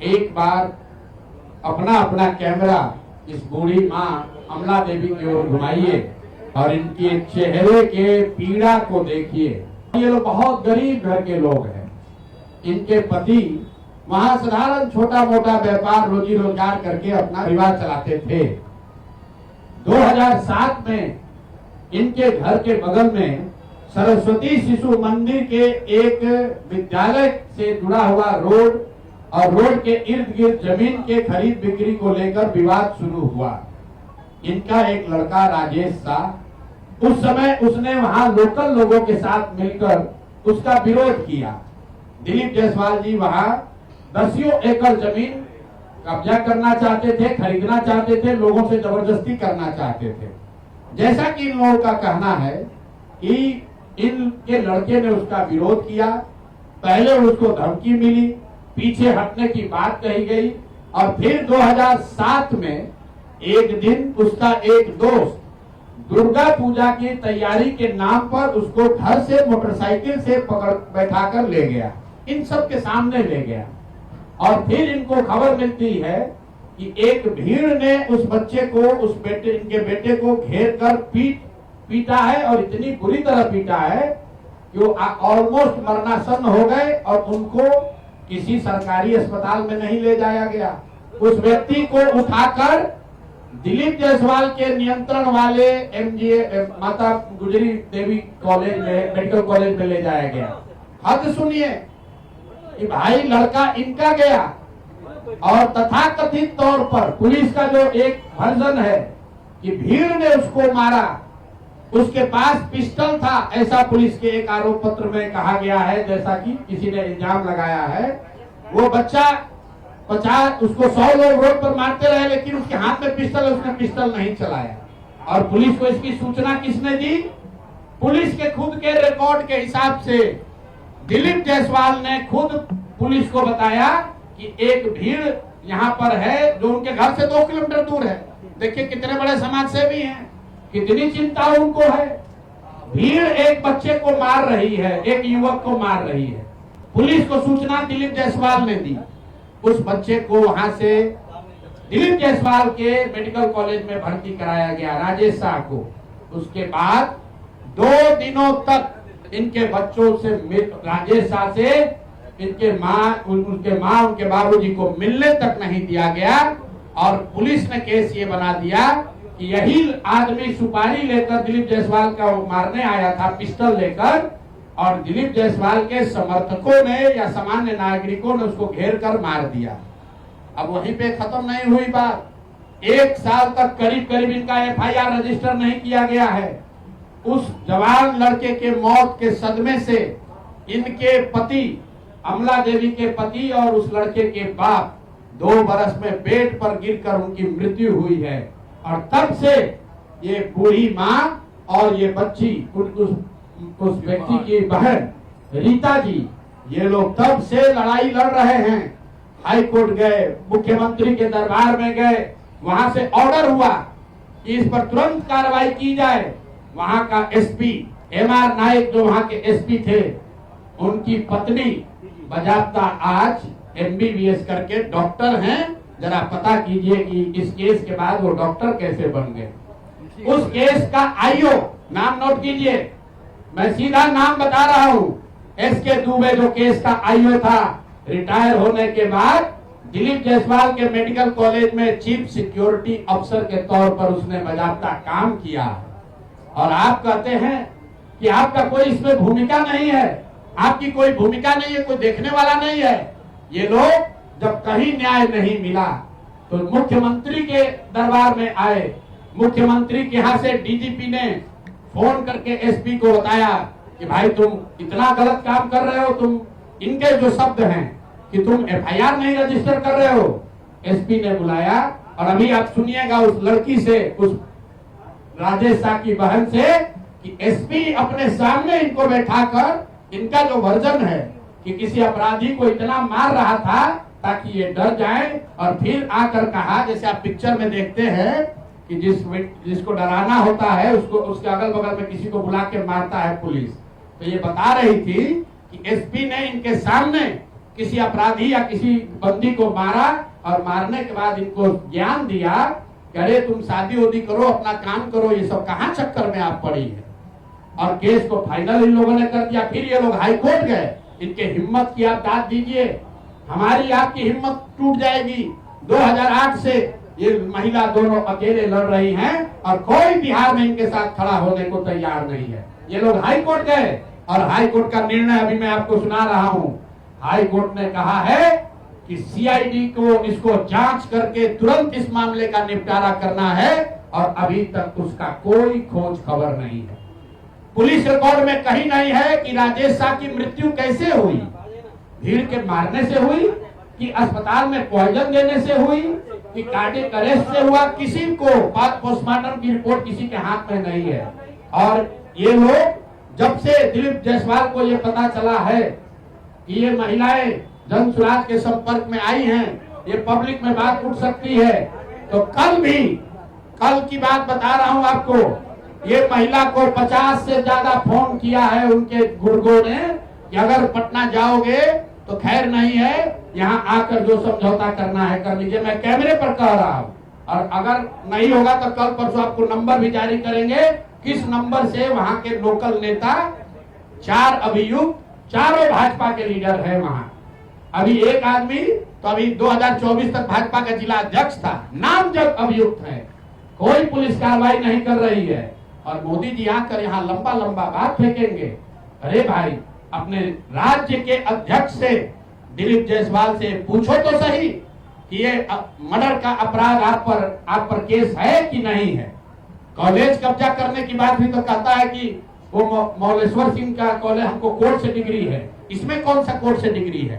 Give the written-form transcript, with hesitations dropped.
एक बार अपना अपना कैमरा इस बूढ़ी माँ अमला देवी की ओर घुमाइए और इनके चेहरे के पीड़ा को देखिए। ये लोग बहुत गरीब घर के लोग हैं। इनके पति वहां साधारण छोटा मोटा व्यापार रोजी रोजगार करके अपना परिवार चलाते थे। 2007 में इनके घर के बगल में सरस्वती शिशु मंदिर के एक विद्यालय से जुड़ा हुआ रोड और रोड के इर्द गिर्द जमीन के खरीद बिक्री को लेकर विवाद शुरू हुआ। इनका एक लड़का राजेश शाह, उस समय उसने वहां लोकल लोगों के साथ मिलकर उसका विरोध किया। दिलीप जायसवाल जी वहां 10 एकड़ जमीन कब्जा करना चाहते थे, खरीदना चाहते थे, लोगों से जबरदस्ती करना चाहते थे। जैसा कि इन लोगों का कहना है कि इनके लड़के ने उसका विरोध किया। पहले उसको धमकी मिली, पीछे हटने की बात कही गई और फिर 2007 में एक दिन उसका एक दोस्त दुर्गा पूजा की तैयारी के नाम पर उसको घर से मोटरसाइकिल से पकड़ बैठाकर ले गया, इन सब के सामने ले गया। और फिर इनको खबर मिलती है कि एक भीड़ ने उस बच्चे को, इनके बेटे को घेर कर पीटा है और इतनी बुरी तरह पीटा है कि वो ऑलमोस्ट मरणासन्न हो गए और उनको किसी सरकारी अस्पताल में नहीं ले जाया गया। उस व्यक्ति को उठाकर दिलीप जायसवाल के नियंत्रण वाले MGA माता गुजरी देवी कॉलेज में, मेडिकल कॉलेज में ले जाया गया। हद सुनिए कि भाई लड़का इनका गया और तथाकथित तौर पर पुलिस का जो एक वर्जन है कि भीड़ ने उसको मारा, उसके पास पिस्टल था, ऐसा पुलिस के एक आरोप पत्र में कहा गया है, जैसा कि किसी ने इल्जाम लगाया है। वो बच्चा 50 उसको 100 लोग रोड पर मारते रहे लेकिन उसके हाथ में पिस्टल है, उसने पिस्टल नहीं चलाया। और पुलिस को इसकी सूचना किसने दी? पुलिस के खुद के रिकॉर्ड के हिसाब से दिलीप जायसवाल ने खुद पुलिस को बताया कि एक भीड़ यहाँ पर है जो उनके घर से 2 किलोमीटर दूर है। देखिए कितने बड़े समाज सेवी हैं, कितनी चिंता उनको है। भीड़ एक बच्चे को मार रही है, एक युवक को मार रही है। पुलिस को सूचना दिलीप जायसवाल ने दी। उस बच्चे को वहां से दिलीप जायसवाल के मेडिकल कॉलेज में भर्ती कराया गया, राजेश शाह को। उसके बाद 2 दिनों तक इनके बच्चों से, राजेश शाह से उनके माँ उनके बाबूजी को मिलने तक नहीं दिया गया। और पुलिस ने केस ये बना दिया कि यही आदमी सुपारी लेकर दिलीप जायसवाल का मारने आया था, पिस्टल लेकर, और दिलीप जायसवाल के समर्थकों ने या सामान्य नागरिकों ने उसको घेर कर मार दिया। अब वहीं पे खत्म नहीं हुई बात। 1 साल तक करीब करीब इनका FIR रजिस्टर नहीं किया गया है। उस जवान लड़के के मौत के सदमे से इनके पति, अमला देवी के पति और उस लड़के के बाप 2 बरस में बेड पर गिरकर उनकी मृत्यु हुई है। और तब से ये बूढ़ी माँ और ये बच्ची, उस व्यक्ति की बहन रीता जी, ये लोग तब से लड़ाई लड़ रहे हैं। हाई कोर्ट गए, मुख्यमंत्री के दरबार में गए, वहां से ऑर्डर हुआ कि इस पर तुरंत कार्रवाई की जाए। वहां का SP MR नायक जो वहां के SP थे, उनकी पत्नी बजाबता आज MBBS करके डॉक्टर हैं। जरा पता कीजिए कि इस केस के बाद वो डॉक्टर कैसे बन गए। उस केस का IO नाम नोट कीजिए, मैं सीधा नाम बता रहा हूं, SK दुबे जो केस का IO था, रिटायर होने के बाद दिलीप जायसवाल के मेडिकल कॉलेज में चीफ सिक्योरिटी अफसर के तौर पर उसने बजाबता काम किया। और आप कहते हैं कि आपका कोई इसमें भूमिका नहीं है, आपकी कोई भूमिका नहीं है, कोई देखने वाला नहीं है। ये लोग जब कहीं न्याय नहीं मिला तो मुख्यमंत्री के दरबार में आए। मुख्यमंत्री के यहाँ से DGP ने फोन करके SP को बताया कि भाई तुम इतना गलत काम कर रहे हो, तुम इनके जो शब्द हैं कि तुम FIR नहीं रजिस्टर कर रहे हो। SP ने बुलाया और अभी आप सुनिएगा उस लड़की से, उस राजेश शाह की बहन से, कि SP अपने सामने इनको बैठाकर इनका जो वर्जन है कि किसी अपराधी को इतना मार रहा था ताकि ये डर जाए, और फिर आकर कहा, जैसे आप पिक्चर में देखते हैं कि जिसको डराना होता है उसको उसके अगल बगल में किसी को बुला के मारता है पुलिस। तो ये बता रही थी कि SP ने इनके सामने किसी अपराधी या किसी बंदी को मारा और मारने के बाद इनको ज्ञान दिया कि अरे तुम शादी वोदी करो, अपना काम करो, ये सब कहाँ चक्कर में आप पड़ी है। और केस को फाइनल इन लोगों ने कर दिया। फिर ये लोग हाई कोर्ट गए। इनके हिम्मत की आप दाद दीजिए, हमारी आपकी हिम्मत टूट जाएगी। 2008 से ये महिला दोनों अकेले लड़ रही हैं और कोई बिहार में इनके साथ खड़ा होने को तैयार नहीं है। ये लोग हाई कोर्ट गए और हाई कोर्ट का निर्णय अभी मैं आपको सुना रहा हूं। हाई कोर्ट ने कहा है कि सीआईडी को इसको जांच करके तुरंत इस मामले का निपटारा करना है और अभी तक उसका कोई खोज खबर नहीं है। पुलिस रिकॉर्ड में कहीं नहीं है कि राजेश शाह की मृत्यु कैसे हुई, भीड़ के मारने से हुई कि अस्पताल में पॉइजन देने से हुई कि कार्डियक अरेस्ट से हुआ। किसी को पोस्टमार्टम की रिपोर्ट किसी के हाथ में नहीं है। और ये लोग जब से दिलीप जायसवाल को ये पता चला है कि ये महिलाएं जन सुराज के संपर्क में आई हैं, ये पब्लिक में बात उठ सकती है, तो कल की बात बता रहा हूं आपको, ये महिला को 50 से ज्यादा फोन किया है उनके गुर्गों ने कि अगर पटना जाओगे तो खैर नहीं है, यहाँ आकर जो समझौता करना है कर लीजिए। मैं कैमरे पर कह रहा हूँ, और अगर नहीं होगा तो कल परसों आपको नंबर भी जारी करेंगे किस नंबर से वहां के लोकल नेता 4 अभियुक्त, चारों भाजपा के लीडर है वहां। अभी एक आदमी तो अभी 2024 तक भाजपा का जिला अध्यक्ष था, नामजद अभियुक्त है। कोई पुलिस कार्रवाई नहीं कर रही है और मोदी जी आकर यहाँ लंबा लंबा बात फेंकेंगे। अरे भाई, अपने राज्य के अध्यक्ष से दिलीप जायसवाल से पूछो तो सही कि ये मर्डर का अपराध आप पर केस है कि नहीं है। कॉलेज कब्जा करने की बात भी तो कहता है कि वो मौलेश्वर सिंह का कॉलेज हमको कोर्ट से डिग्री है, इसमें कौन सा कोर्ट से डिग्री है।